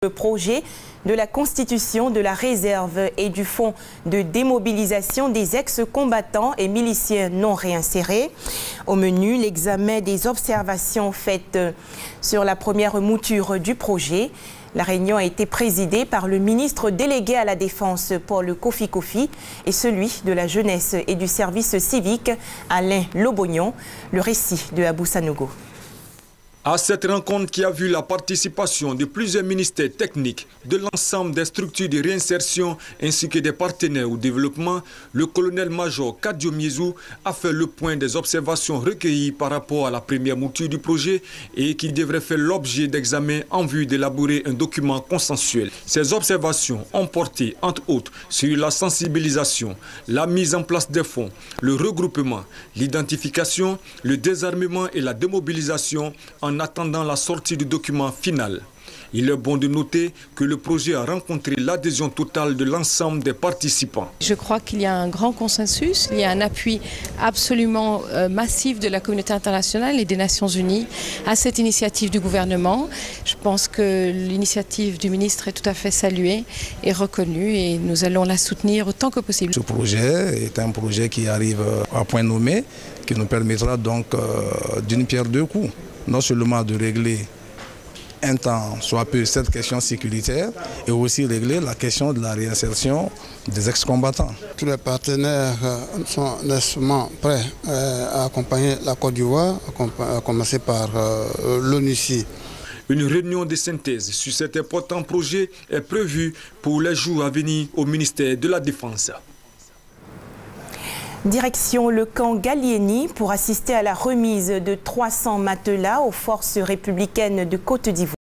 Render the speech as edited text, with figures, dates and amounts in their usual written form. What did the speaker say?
Le projet de la constitution de la réserve et du fonds de démobilisation des ex-combattants et miliciens non réinsérés. Au menu, l'examen des observations faites sur la première mouture du projet. La réunion a été présidée par le ministre délégué à la Défense, Paul Kofi, et celui de la Jeunesse et du Service civique, Alain Lobognon. Le récit de Abou Sanogo. À cette rencontre qui a vu la participation de plusieurs ministères techniques, de l'ensemble des structures de réinsertion ainsi que des partenaires au développement, le colonel-major Kadio Miezou a fait le point des observations recueillies par rapport à la première mouture du projet et qui devrait faire l'objet d'examen en vue d'élaborer un document consensuel. Ces observations ont porté, entre autres, sur la sensibilisation, la mise en place des fonds, le regroupement, l'identification, le désarmement et la démobilisation en attendant la sortie du document final. Il est bon de noter que le projet a rencontré l'adhésion totale de l'ensemble des participants. Je crois qu'il y a un grand consensus, il y a un appui absolument massif de la communauté internationale et des Nations Unies à cette initiative du gouvernement. Je pense que l'initiative du ministre est tout à fait saluée et reconnue et nous allons la soutenir autant que possible. Ce projet est un projet qui arrive à point nommé, qui nous permettra donc d'une pierre deux coups. Non seulement de régler un temps soit peu cette question sécuritaire et aussi régler la question de la réinsertion des ex-combattants. Tous les partenaires sont nécessairement prêts à accompagner la Côte d'Ivoire, à commencer par l'ONUCI. Une réunion de synthèse sur cet important projet est prévue pour les jours à venir au ministère de la Défense. Direction le camp Gallieni pour assister à la remise de 300 matelas aux forces républicaines de Côte d'Ivoire.